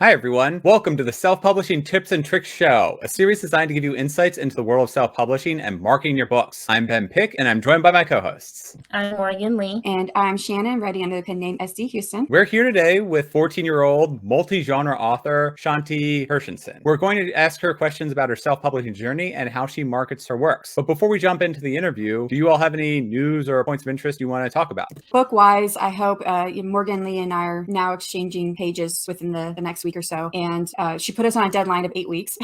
Hi, everyone. Welcome to the Self-Publishing Tips and Tricks Show, a series designed to give you insights into the world of self-publishing and marketing your books. I'm Ben Pick, and I'm joined by my co-hosts. I'm Morgan Lee. And I'm Shannon, writing under the pen name SD Huston. We're here today with 14-year-old multi-genre author Shanti Hershenson. We're going to ask her questions about her self-publishing journey and how she markets her works. But before we jump into the interview, do you all have any news or points of interest you want to talk about? Book-wise, I hope Morgan Lee and I are now exchanging pages within the next week or so. And she put us on a deadline of 8 weeks.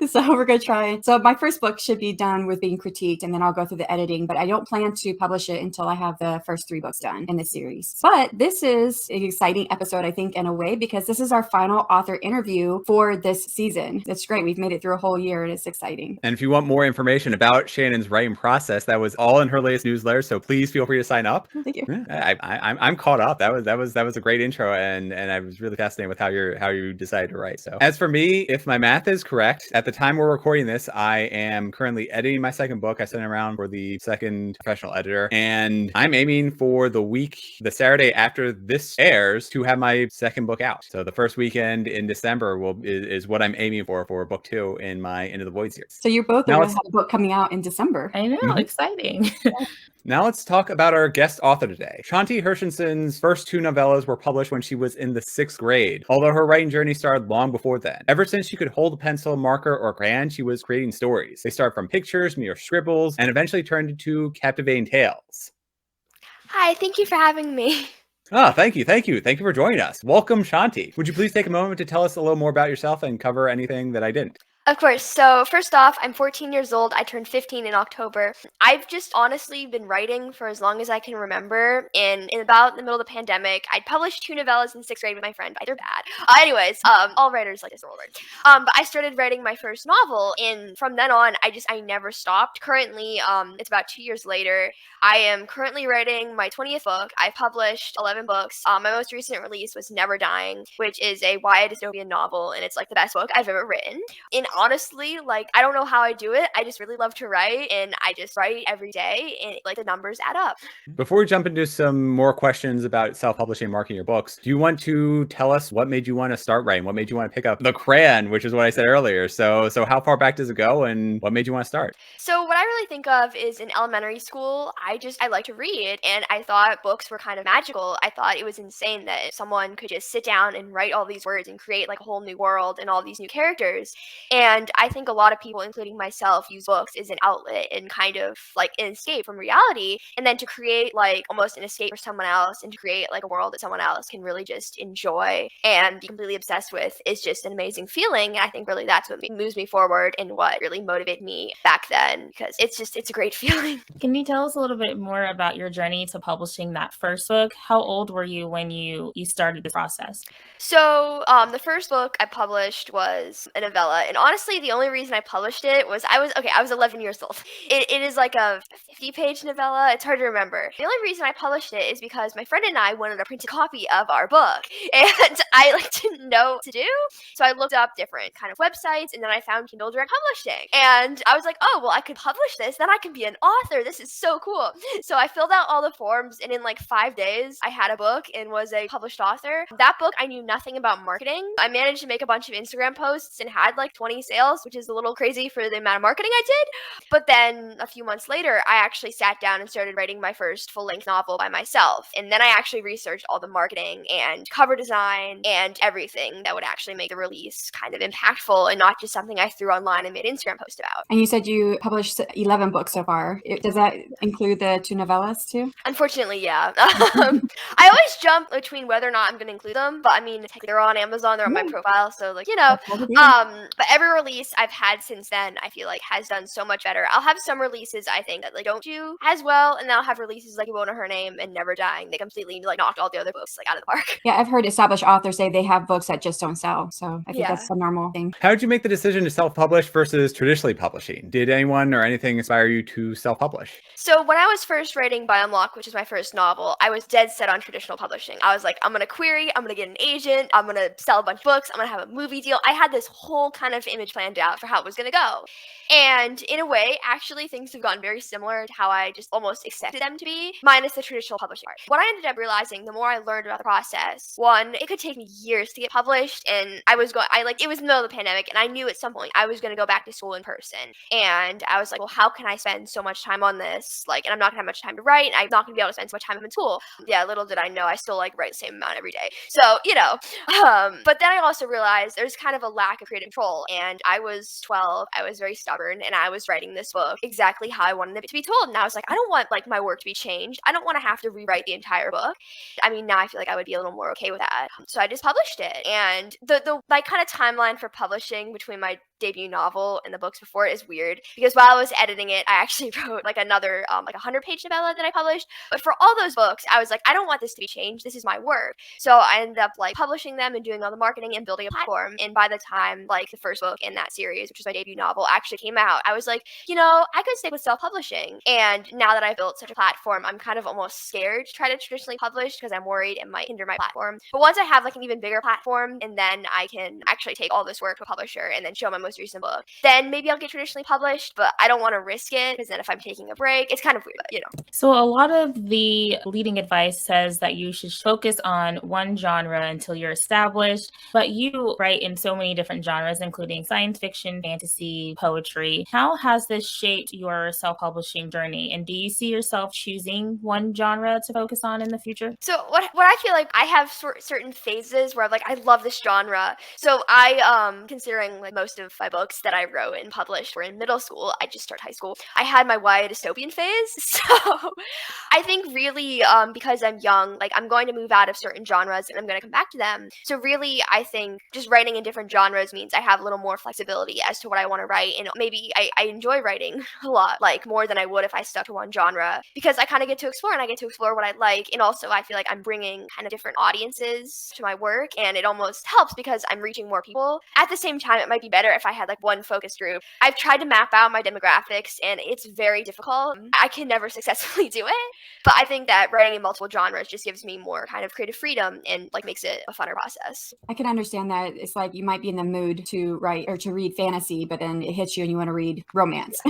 So we're going to try. So my first book should be done with being critiqued, and then I'll go through the editing. But I don't plan to publish it until I have the first 3 books done in the series. But this is an exciting episode, I think, in a way, because this is our final author interview for this season. It's great. We've made it through a whole year, and it's exciting. And if you want more information about Shannon's writing process, that was all in her latest newsletter. So please feel free to sign up. Thank you. I'm caught up. That was a great intro, and I was really fascinated with how you decided to write. So as for me, if my math is correct, at the time we're recording this, I am currently editing my second book. I sent it around for the second professional editor, and I'm aiming for the Saturday after this airs, to have my second book out. So the first weekend in December is what I'm aiming for book 2 in my Into the Void series. So you're both going to have a book coming out in December. I know, exciting. Now let's talk about our guest author today. Shanti Hershenson's first 2 novellas were published when she was in the 6th grade, although her writing journey started long before then. Ever since she could hold a pencil, marker, or crayon, she was creating stories. They start from pictures, mere scribbles, and eventually turned into captivating tales. Hi, thank you for having me. Thank you. Thank you for joining us. Welcome, Shanti. Would you please take a moment to tell us a little more about yourself and cover anything that I didn't? Of course. So first off, I'm 14 years old. I turned 15 in October. I've just honestly been writing for as long as I can remember. And in about the middle of the pandemic, I'd published 2 novellas in 6th grade with my friend, but they're bad. Anyways, all writers like this word. But I started writing my first novel, and from then on, I never stopped. Currently, it's about 2 years later. I am currently writing my 20th book. I've published 11 books. My most recent release was Never Dying, which is a YA dystopian novel, and it's like the best book I've ever written. And honestly, like, I don't know how I do it. I just really love to write, and I just write every day, and like the numbers add up. Before we jump into some more questions about self-publishing and marketing your books, do you want to tell us what made you want to start writing? What made you want to pick up the crayon, which is what I said earlier? So how far back does it go, and what made you want to start? So what I really think of is in elementary school, I like to read, and I thought books were kind of magical. I thought it was insane that someone could just sit down and write all these words and create like a whole new world and all these new characters. And I think a lot of people, including myself, use books as an outlet and kind of like an escape from reality, and then to create like almost an escape for someone else and to create like a world that someone else can really just enjoy and be completely obsessed with is just an amazing feeling. And I think really that's what moves me forward and what really motivated me back then, because it's a great feeling. Can you tell us a little bit more about your journey to publishing that first book? How old were you when you started the process? So the first book I published was a novella, and honestly the only reason I published it was I was 11 years old. It is like a 50-page novella. It's hard to remember. The only reason I published it is because my friend and I wanted a printed copy of our book, and I didn't know what to do, so I looked up different kind of websites, and then I found Kindle Direct Publishing, and I was like, oh well, I could publish this, then I can be an author. This is so cool. So I filled out all the forms, and in like 5 days I had a book and was a published author. That book, I knew nothing about marketing. I managed to make a bunch of Instagram posts and had like 20 sales, which is a little crazy for the amount of marketing I did. But then a few months later, I actually sat down and started writing my first full-length novel by myself. And then I actually researched all the marketing and cover design and everything that would actually make the release kind of impactful and not just something I threw online and made an Instagram post about. And you said you published 11 books so far. Does that include the 2 novellas too? Unfortunately, yeah. I always jump between whether or not I'm going to include them, but I mean, they're on Amazon, they're on my profile, so like, you know. But every release I've had since then, I feel like has done so much better. I'll have some releases I think that like don't do as well, and then I'll have releases like Wona Her Name and Never Dying. They completely like knocked all the other books like out of the park. Yeah, I've heard established authors say they have books that just don't sell, so I think that's a normal thing. How did you make the decision to self-publish versus traditionally publishing? Did anyone or anything inspire you to self-publish? So when I was first writing By Unlock, which is my first novel, I was dead set on traditional publishing. I was like, I'm going to query, I'm going to get an agent, I'm going to sell a bunch of books, I'm going to have a movie deal. I had this whole kind of image image planned out for how it was going to go. And in a way, actually, things have gotten very similar to how I just almost expected them to be, minus the traditional publishing part. What I ended up realizing, the more I learned about the process, one, it could take me years to get published, and it was in the middle of the pandemic, and I knew at some point I was going to go back to school in person. And I was like, well, how can I spend so much time on this? Like, and I'm not going to have much time to write, and I'm not going to be able to spend so much time in school. Yeah, little did I know, I still like write the same amount every day. So, but then I also realized there's kind of a lack of creative control, and I was 12, I was very stubborn, and I was writing this book exactly how I wanted it to be told. And I was like, I don't want like my work to be changed. I don't want to have to rewrite the entire book. I mean, now I feel like I would be a little more okay with that. So I just published it. And the like kind of timeline for publishing between my debut novel and the books before it is weird, because while I was editing it, I actually wrote like another like 100-page novella that I published. But for all those books, I was like, I don't want this to be changed. This is my work. So I ended up like publishing them and doing all the marketing and building a platform. And by the time like the first book in that series, which was my debut novel, actually came out, I was like, I could stick with self-publishing. And now that I've built such a platform, I'm kind of almost scared to try to traditionally publish because I'm worried it might hinder my platform. But once I have like an even bigger platform, and then I can actually take all this work to a publisher and then show my most recent book, then maybe I'll get traditionally published. But I don't want to risk it, because then if I'm taking a break, it's kind of weird, So a lot of the leading advice says that you should focus on one genre until you're established, but you write in so many different genres, including science fiction, fantasy, poetry. How has this shaped your self-publishing journey? And do you see yourself choosing one genre to focus on in the future? So what I feel like, I have certain phases where I'm like, I love this genre. So I, considering like most of my books that I wrote and published were in middle school, I just started high school, I had my YA dystopian phase. So I think really, because I'm young, like I'm going to move out of certain genres and I'm going to come back to them. So really, I think just writing in different genres means I have a little more flexibility as to what I want to write. And maybe I enjoy writing a lot, like more than I would if I stuck to one genre, because I kind of get to explore, and I get to explore what I like. And also I feel like I'm bringing kind of different audiences to my work, and it almost helps because I'm reaching more people. At the same time, it might be better if I had like one focus group. I've tried to map out my demographics, and it's very difficult. I can never successfully do it, but I think that writing in multiple genres just gives me more kind of creative freedom and like makes it a funner process. I can understand that. It's like you might be in the mood to write or to read fantasy, but then it hits you and you want to read romance.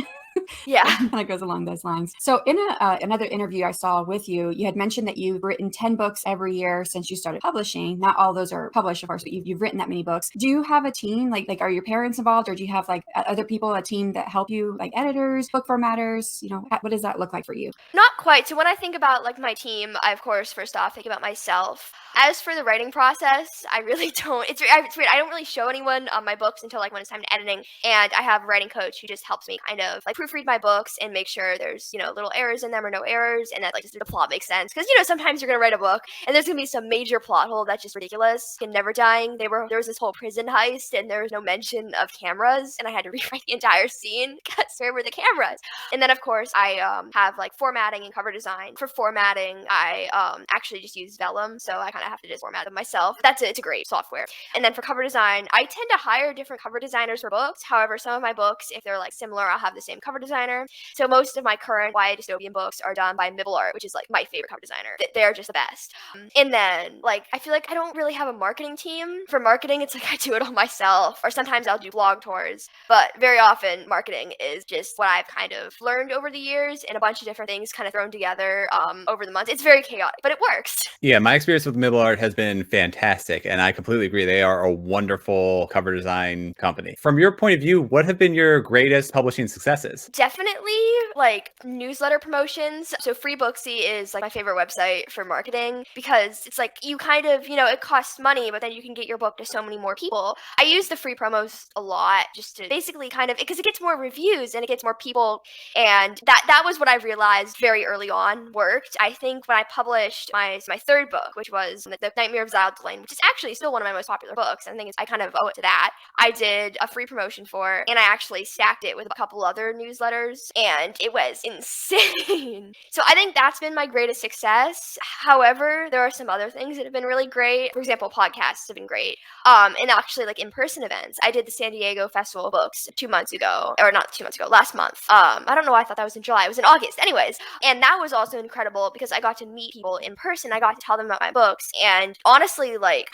Yeah. Kind of goes along those lines. So in another interview I saw with you, you had mentioned that you've written 10 books every year since you started publishing. Not all those are published, of course, but you've written that many books. Do you have a team? Like are your parents involved, or do you have like other people, a team that help you, like editors, book formatters? What does that look like for you? Not quite. So when I think about like my team, I of course first off think about myself. As for the writing process, I really don't. It's weird. I don't really show anyone my books until like when it's time to editing, and I have a writing coach who just helps me kind of like proofread my books and make sure there's little errors in them or no errors, and that like just the plot makes sense. Because sometimes you're gonna write a book and there's gonna be some major plot hole that's just ridiculous. In Never Dying, there was this whole prison heist and there was no mention of cameras, and I had to rewrite the entire scene because where were the cameras? And then of course I have like formatting and cover design. For formatting, I actually just use Vellum, so I kind of have to just format them myself. It's a great software. And then for cover design, I tend to hire different cover designers for books. However, some of my books, if they're like similar, I'll have the same cover designer. So most of my current YA dystopian books are done by Art, which is like my favorite cover designer. They're just the best. And then like I feel like I don't really have a marketing team. For marketing, it's like I do it all myself, or sometimes I'll do blog tours. But very often marketing is just what I've kind of learned over the years, and a bunch of different things kind of thrown together over the months. It's very chaotic, but it works. Yeah, my experience with Art has been fantastic, and I completely agree. They are a wonderful cover design company. From your point of view, what have been your greatest publishing successes? Definitely like newsletter promotions. So Free Booksy is like my favorite website for marketing, because it's like you kind of, it costs money, but then you can get your book to so many more people. I use the free promos a lot just to basically kind of, because it gets more reviews and it gets more people. And that was what I realized very early on worked. I think when I published my third book, which was The Nightmare of Zyle Delane, which is actually still one of my most popular books, I kind of owe it to that. I did a free promotion for, and I actually stacked it with a couple other newsletters newsletters, and it was insane. So I think that's been my greatest success. However, there are some other things that have been really great. For example, podcasts have been great. And actually, like in-person events. I did the San Diego Festival of Books 2 months ago, or not 2 months ago, last month. I don't know why I thought that was in July. It was in August. Anyways, and that was also incredible because I got to meet people in person. I got to tell them about my books, and honestly, like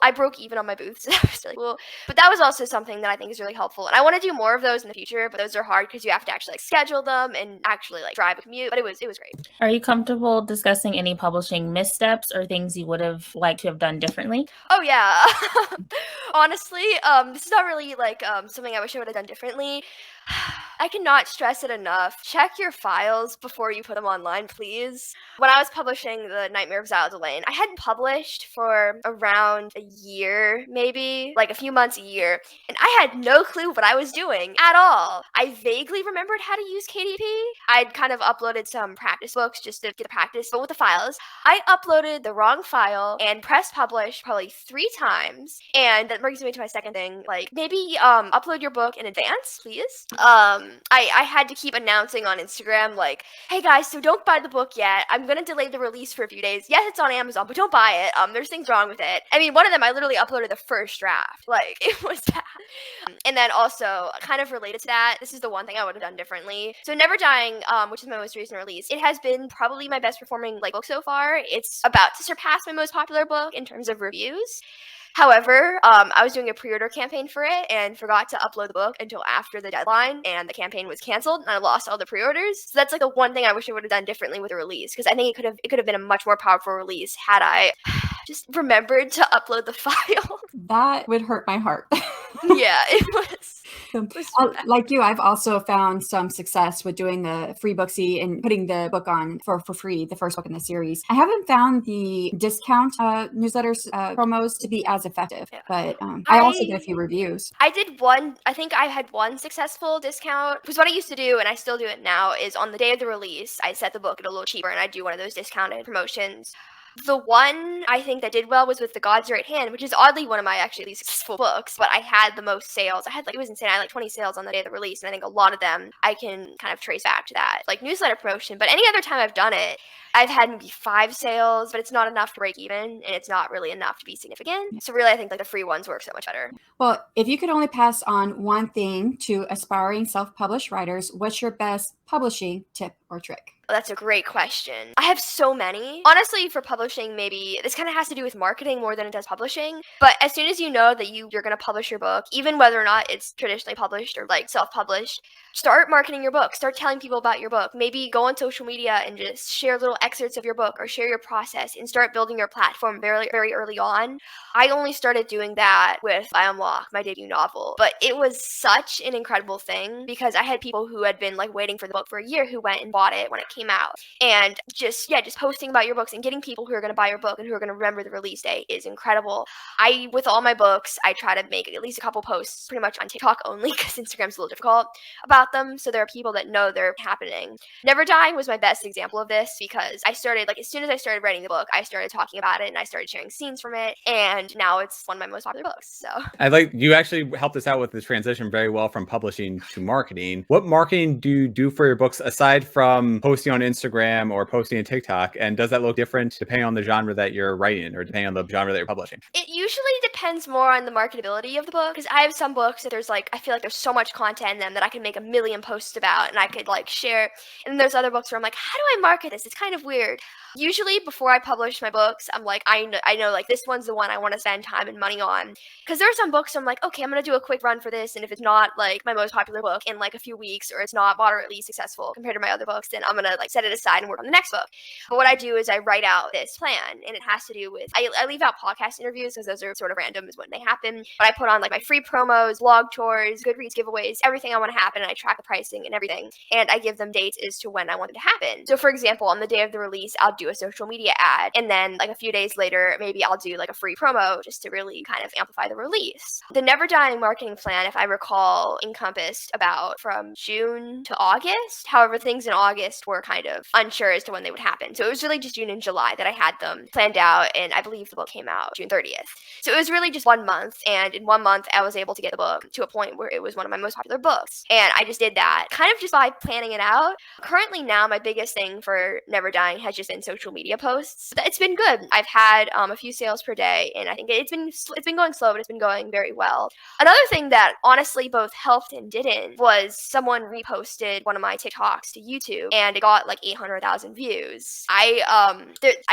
I broke even on my booths. That was really cool. But that was also something that I think is really helpful, and I want to do more of those in the future. But those are hard because you have to actually like schedule them and actually like drive a commute. But it was great. Are you comfortable discussing any publishing missteps or things you would have liked to have done differently? Oh yeah. Honestly, this is not really like something I wish I would have done differently. I cannot stress it enough. Check your files before you put them online, please. When I was publishing The Nightmare of Zala Delane, I hadn't published for around a year, maybe, like a few months, a year, and I had no clue what I was doing at all. I vaguely remembered how to use KDP. I'd kind of uploaded some practice books just to get the practice, but with the files, I uploaded the wrong file and pressed publish probably 3 times, and that brings me to my second thing, like maybe upload your book in advance, please. I had to keep announcing on Instagram, like, hey guys, so don't buy the book yet. I'm gonna delay the release for a few days. Yes, it's on Amazon, but don't buy it. There's things wrong with it. I mean, one of them, I literally uploaded the first draft. Like, it was bad. And then also, kind of related to that, this is the one thing I would have done differently. So Never Dying, which is my most recent release, it has been probably my best performing like book so far. It's about to surpass my most popular book in terms of reviews. However, I was doing a pre-order campaign for it and forgot to upload the book until after the deadline, and the campaign was canceled, and I lost all the pre-orders. So that's like the one thing I wish I would have done differently with the release, because I think it could have been a much more powerful release had I just remembered to upload the file. That would hurt my heart. Yeah, it was. Like you, I've also found some success with doing the free Booksy and putting the book on for free, the first book in the series. I haven't found the discount newsletters promos to be as effective, but I also did a few reviews. I did one. I think I had one successful discount, because what I used to do, and I still do it now, is on the day of the release, I set the book at a little cheaper, and I do one of those discounted promotions. The one I think that did well was with The God's Right Hand, which is oddly one of my actually least successful books, but I had the most sales. It was insane. I had like 20 sales on the day of the release, and I think a lot of them I can kind of trace back to that, like newsletter promotion. But any other time I've done it, I've had maybe 5 sales, but it's not enough to break even, and it's not really enough to be significant. So really, I think like the free ones work so much better. Well, if you could only pass on one thing to aspiring self-published writers, what's your best publishing tip or trick? That's a great question. I have so many. Honestly, for publishing, maybe this kind of has to do with marketing more than it does publishing. But as soon as you know that you're going to publish your book, even whether or not it's traditionally published or like self-published, start marketing your book. Start telling people about your book. Maybe go on social media and just share little excerpts of your book or share your process and start building your platform very, very early on. I only started doing that with I Unlock, my debut novel. But it was such an incredible thing because I had people who had been like waiting for the book for a year who went and bought it when it came out. And just posting about your books and getting people who are going to buy your book and who are going to remember the release date is incredible. With all my books, I try to make at least a couple posts pretty much on TikTok only because Instagram's a little difficult about them. So there are people that know they're happening. Never Dying was my best example of this because I started, like, as soon as I started writing the book, I started talking about it and I started sharing scenes from it. And now it's one of my most popular books. So you actually helped us out with the transition very well from publishing to marketing. What marketing do you do for your books aside from posting on Instagram or posting on TikTok? And does that look different depending on the genre that you're writing or depending on the genre that you're publishing? It usually depends more on the marketability of the book, because I have some books that I feel like there's so much content in them that I can make a million posts about and I could like share. And then there's other books where I'm like, how do I market this? It's kind of weird. Usually before I publish my books, I'm like, I know like this one's the one I want to spend time and money on. Because there are some books I'm like, okay, I'm going to do a quick run for this. And if it's not like my most popular book in like a few weeks, or it's not moderately successful compared to my other books, then I'm going to like set it aside and work on the next book. But what I do is I write out this plan, and it has to do with, I leave out podcast interviews because those are sort of random is when they happen. But I put on like my free promos, blog tours, Goodreads giveaways, everything I want to happen, and I track the pricing and everything. And I give them dates as to when I want it to happen. So for example, on the day of the release, I'll do a social media ad. And then like a few days later, maybe I'll do like a free promo just to really kind of amplify the release. The Never Dying marketing plan, if I recall, encompassed about from June to August. However, things in August were kind of unsure as to when they would happen. So it was really just June and July that I had them planned out. And I believe the book came out June 30th. So it was really just 1 month. And in 1 month, I was able to get the book to a point where it was one of my most popular books. And I just did that kind of just by planning it out. Currently now, my biggest thing for Never Dying has just been social media posts. It's been good. I've had a few sales per day, and I think it's been going slow, but it's been going very well. Another thing that honestly both helped and didn't was someone reposted one of my TikToks to YouTube, and it got like 800,000 views. I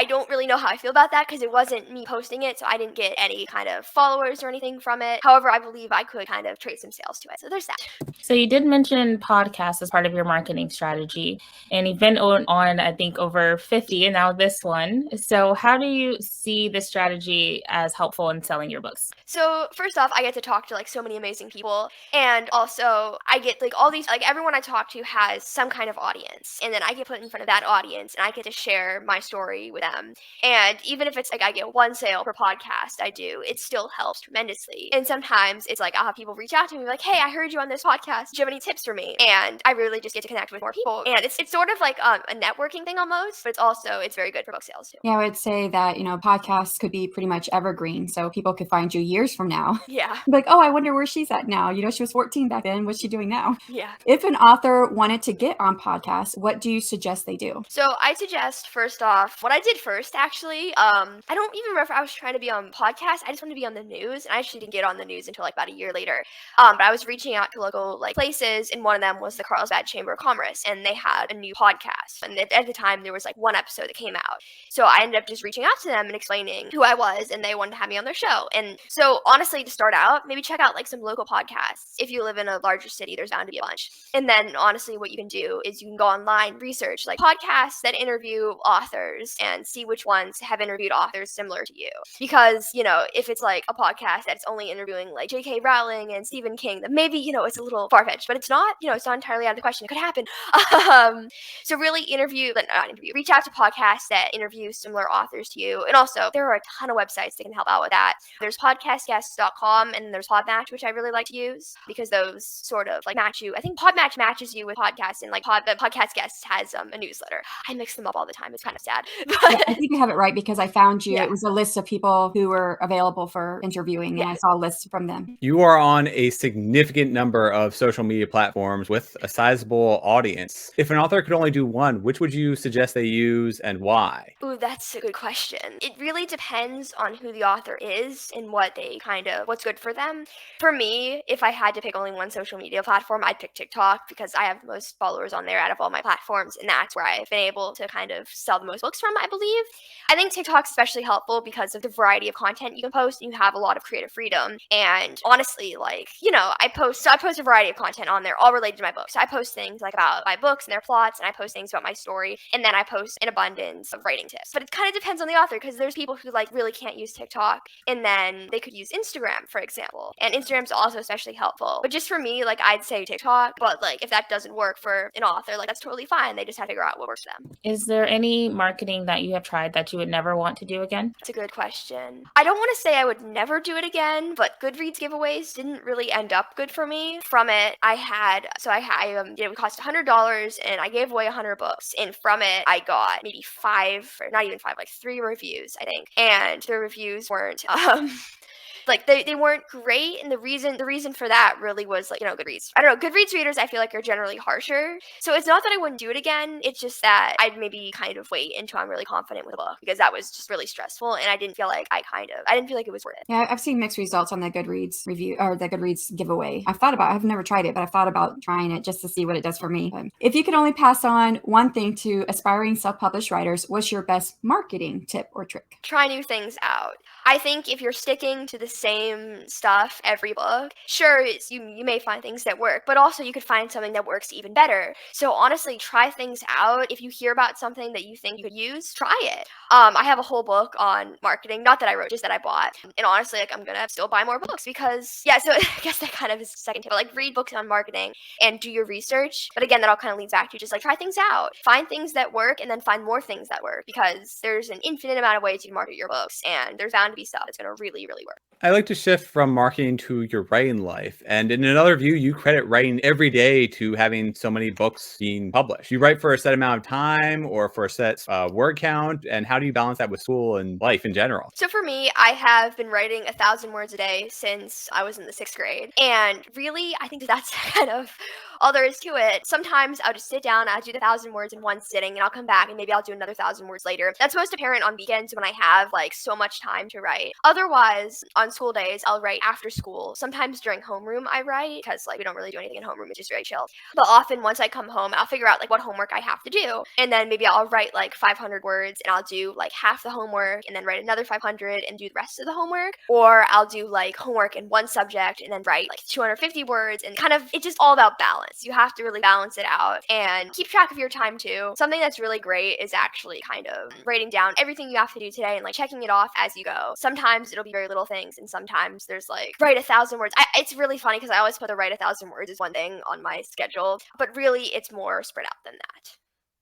don't really know how I feel about that because it wasn't me posting it, so I didn't get any kind of followers or anything from it. However, I believe I could kind of trace some sales to it. So there's that. So you did mention podcasts as part of your marketing strategy, and you've been on I think over 50 and now this one. So how do you see this strategy as helpful in selling your books? So first off, I get to talk to like so many amazing people, and also I get like all these, like everyone I talk to has some kind of audience, and then I get put in front of that audience and I get to share my story with them. And even if it's like I get 1 sale per podcast I do, it still helps tremendously. And sometimes it's like I'll have people reach out to me like, hey, I heard you on this podcast. Do you have any tips for me? And I really just get to connect with more people. And it's sort of like a networking thing almost, but it's very good for book sales too. Yeah, I would say that, podcasts could be pretty much evergreen. So people could find you years from now. Yeah. Like, oh, I wonder where she's at now. She was 14 back then. What's she doing now? Yeah. If an author wanted to get on podcasts, what do you suggest they do? So I suggest first off, what I did first actually, I don't even remember if I was trying to be on podcasts. I just wanted to be on the news, and I actually didn't get on the news until like about a year later. But I was reaching out to local like places, and one of them was the Carlsbad Chamber of Commerce, and they had a new podcast. And at the time, there was like 1 episode that came out. So I ended up just reaching out to them and explaining who I was, and they wanted to have me on their show. And so honestly, to start out, maybe check out like some local podcasts. If you live in a larger city, there's bound to be a bunch. And then honestly, what you can do is you can go online, research like podcasts that interview authors and see which ones have interviewed authors similar to you. Because, if it's like a podcast that's only interviewing like J.K. Rowling and Stephen King, then maybe, it's a little far-fetched, but it's not entirely out of the question. It could happen. So really reach out to podcasts that interview similar authors to you. And also, there are a ton of websites that can help out with that. There's podcastguests.com, and there's Podmatch, which I really like to use because those sort of like match you. I think Podmatch matches you with podcasts, and like Podcast Guests has a newsletter. I mix them up all the time. It's kind of sad. But Yeah, I think you have it right because I found you. Yeah. It was a list of people who were available for interviewing, and I saw a list from them. You are on a significant number of social media platforms with a sizable audience. If an author could only do one, which would you suggest they use and why? Ooh, that's a good question. It really depends on who the author is and what's good for them. For me, if I had to pick only one social media platform, I'd pick TikTok because I have the most followers on there out of all my platforms, and that's where I've been able to kind of sell the most books from, I believe. I think TikTok's especially helpful because of the variety of content you can post, and you have a lot of creative freedom. And honestly, I post a variety of content on there, all related to my books. So I post things like about my books and their plots, and I post things about my story, and then I post an abundance of writing tips. But it kind of depends on the author because there's people who really can't use TikTok, and then they could use Instagram, for example. And Instagram's also especially helpful. But just for me, I'd say TikTok. But if that doesn't work for an author, that's totally fine. They just have to figure out what works for them. Is there any marketing that you have tried that you would never want to do again? That's a good question. I don't want to say I would never do it again, but Goodreads giveaways didn't really end up good for me. From it, it cost $100, and I gave away 100 books. And from it, I got maybe 5, or not even 5, 3 reviews, I think. And the reviews weren't they weren't great, and the reason for that really was Goodreads. I don't know, Goodreads readers I feel like are generally harsher. So it's not that I wouldn't do it again, it's just that I'd maybe kind of wait until I'm really confident with a book, because that was just really stressful, and I didn't feel like it was worth it. Yeah, I've seen mixed results on the Goodreads review or the Goodreads giveaway. I've never tried it, but I've thought about trying it just to see what it does for me. If you could only pass on one thing to aspiring self-published writers, what's your best marketing tip or trick? Try new things out. I think if you're sticking to the same stuff every book, sure, you may find things that work, but also you could find something that works even better. So honestly, try things out. If you hear about something that you think you could use, try it. I have a whole book on marketing, not that I wrote, just that I bought. And honestly, like, I'm gonna still buy more books because, yeah, so I guess that kind of is the second tip. Like, read books on marketing and do your research. But again, that all kind of leads back to just like try things out. Find things that work and then find more things that work, because there's an infinite amount of ways you can market your books, and there's bound to be stuff that's gonna really, really work. I like to shift from marketing to your writing life. And in another view, you credit writing every day to having so many books being published. You write for a set amount of time or for a set word count. And how do you balance that with school and life in general? So for me, I have been writing 1,000 words a day since I was in the 6th grade. And really, I think that's kind of all there is to it. Sometimes I'll just sit down, I'll do the 1,000 words in one sitting, and I'll come back and maybe I'll do another 1,000 words later. That's most apparent on weekends when I have like so much time to write. Otherwise, on school days, I'll write after school. Sometimes during homeroom, I write because like we don't really do anything in homeroom. It's just very chill. But often once I come home, I'll figure out like what homework I have to do. And then maybe I'll write like 500 words and I'll do like half the homework and then write another 500 and do the rest of the homework. Or I'll do like homework in one subject and then write like 250 words, and kind of, it's just all about balance. You have to really balance it out and keep track of your time too. Something that's really great is actually kind of writing down everything you have to do today and like checking it off as you go. Sometimes it'll be very little things, and sometimes there's like write 1,000 words. It's really funny because I always put the write 1,000 words as one thing on my schedule, but really it's more spread out than that.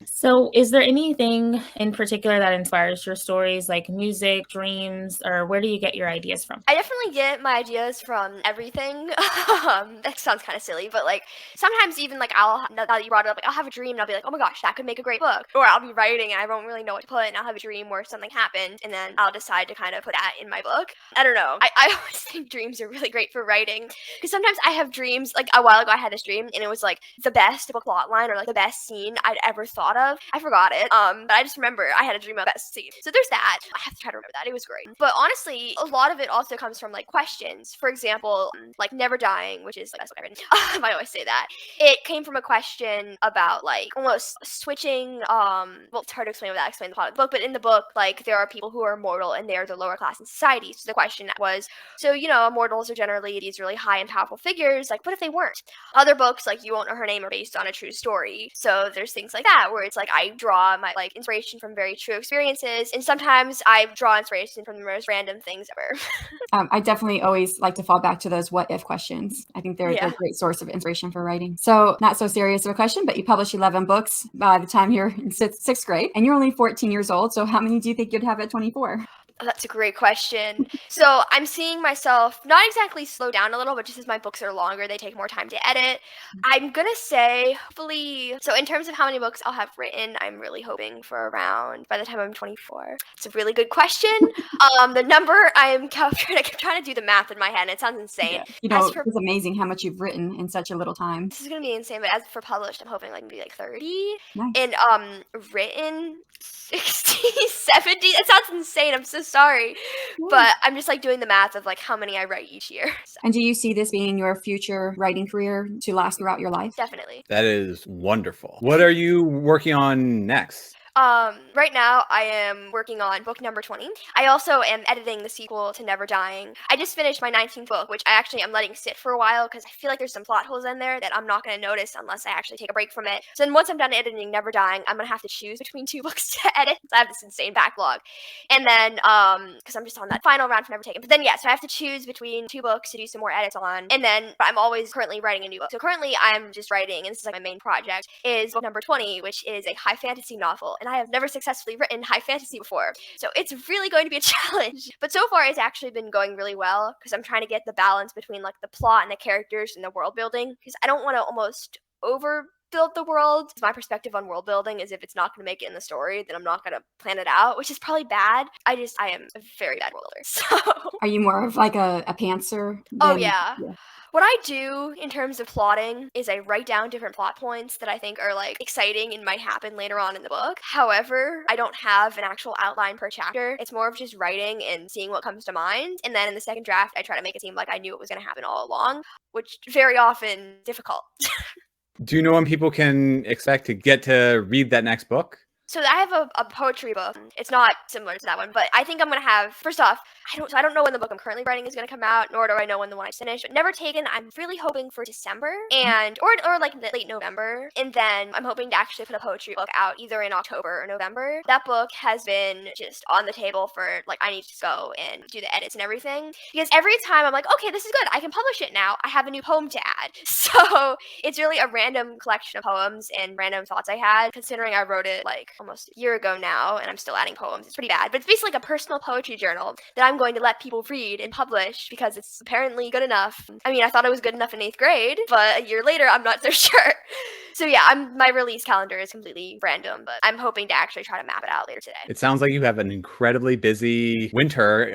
So is there anything in particular that inspires your stories, like music, dreams, or where do you get your ideas from? I definitely get my ideas from everything. That sounds kind of silly, but like sometimes even like now that you brought it up, like I'll have a dream and I'll be like, oh my gosh, that could make a great book. Or I'll be writing and I don't really know what to put, and I'll have a dream where something happened and then I'll decide to kind of put that in my book. I don't know. I always think dreams are really great for writing, because sometimes I have dreams. Like a while ago I had this dream and it was like the best book plot line or like the best scene I'd ever thought of. I forgot it. But I just remember I had a dream about that scene. So there's that. I have to try to remember that. It was great. But honestly, a lot of it also comes from like questions. For example, like Never Dying, which is like that's what I've written. I always say that. It came from a question about like almost switching. Well, it's hard to explain without explaining the plot of the book. But in the book, like there are people who are immortal and they are the lower class in society. So the question was, so immortals are generally these really high and powerful figures. Like, what if they weren't? Other books, like You Won't Know Her Name, are based on a true story. So there's things like that where it's like I draw my like inspiration from very true experiences, and sometimes I draw inspiration from the most random things ever. I definitely always like to fall back to those what if questions. I think they're a great source of inspiration for writing. So not so serious of a question, but you published 11 books by the time you're in 6th grade, and you're only 14 years old. So how many do you think you'd have at 24? That's a great question. So I'm seeing myself not exactly slow down a little, but just as my books are longer, they take more time to edit. I'm gonna say hopefully, so in terms of how many books I'll have written, I'm really hoping for around, by the time I'm 24. It's a really good question. The number I'm trying to do the math in my head, and it sounds insane. Yeah. It's amazing how much you've written in such a little time. This is gonna be insane, but as for published, I'm hoping like maybe like 30. Nice. And written 60, 70. It sounds insane. I'm so sorry. Yeah. But I'm just like doing the math of like how many I write each year. So. And do you see this being your future writing career to last throughout your life? Definitely. That is wonderful. What are you working on next? Right now I am working on book number 20. I also am editing the sequel to Never Dying. I just finished my 19th book, which I am letting sit for a while because I feel like there's some plot holes in there that I'm not going to notice unless I actually take a break from it. So then once I'm done editing Never Dying, I'm going to have to choose between 2 books to edit. So I have this insane backlog. And then, because I'm just on that final round for Never Taken. But then, so I have to choose between 2 books to do some more edits on. And then I'm always currently writing a new book. So currently I'm just writing, and this is like my main project, is book number 20, which is a high fantasy novel. And I have never successfully written high fantasy before. So it's really going to be a challenge. But so far it's actually been going really well because I'm trying to get the balance between like the plot and the characters and the world building, because I don't want to almost overbuild the world. My perspective on world building is if it's not going to make it in the story, then I'm not going to plan it out, which is probably bad. I am a very bad world builder. So are you more of like a pantser? Oh yeah. What I do in terms of plotting is I write down different plot points that I think are like exciting and might happen later on in the book. However, I don't have an actual outline per chapter. It's more of just writing and seeing what comes to mind. And then in the second draft, I try to make it seem like I knew it was going to happen all along, which very often difficult. Do you know when people can expect to get to read that next book? So I have a poetry book. It's not similar to that one, but I think I'm gonna have, first off, I don't know when the book I'm currently writing is gonna come out, nor do I know when the one I finished. But Never Taken, I'm really hoping for December and or like late November. And then I'm hoping to actually put a poetry book out either in October or November. That book has been just on the table for like I need to go and do the edits and everything. Because every time I'm like, okay, this is good, I can publish it now. I have a new poem to add. So it's really a random collection of poems and random thoughts I had, considering I wrote it like almost a year ago now and I'm still adding poems. It's pretty bad, but it's basically like a personal poetry journal that I'm going to let people read and publish because it's apparently good enough. I mean, I thought it was good enough in 8th grade, but a year later I'm not so sure. So yeah, my release calendar is completely random, but I'm hoping to actually try to map it out later today. It sounds like you have an incredibly busy winter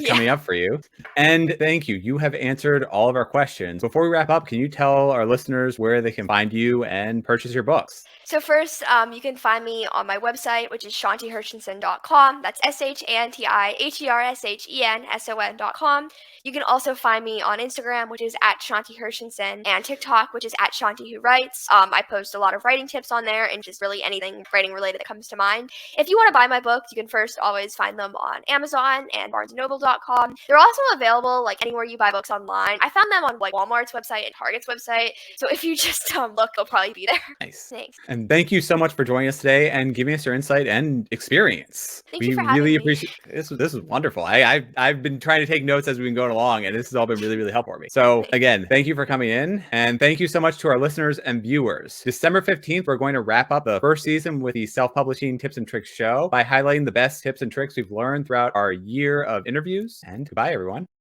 coming up for you. And thank you. You have answered all of our questions. Before we wrap up, can you tell our listeners where they can find you and purchase your books? So first, you can find me on my website, which is shantihershenson.com. That's ShantiHershenson.com. You can also find me on Instagram, which is at Shanti Hershenson, and TikTok, which is at Shanti Who Writes. I post a lot of writing tips on there and just really anything writing related that comes to mind. If you want to buy my books, you can first always find them on Amazon and BarnesandNoble.com. They're also available like anywhere you buy books online. I found them on like Walmart's website and Target's website. So if you just look, they'll probably be there. Nice. Thanks. And thank you so much for joining us today and giving us your insight and experience. Thank you for having really me. appreciate this. This is wonderful. I've been trying to take notes as we've been going along, and this has all been really, really helpful for me. So again, thank you for coming in, and thank you so much to our listeners and viewers. December 15th, we're going to wrap up the first season with the Self-Publishing Tips and Tricks show by highlighting the best tips and tricks we've learned throughout our year of interviews. And goodbye, everyone.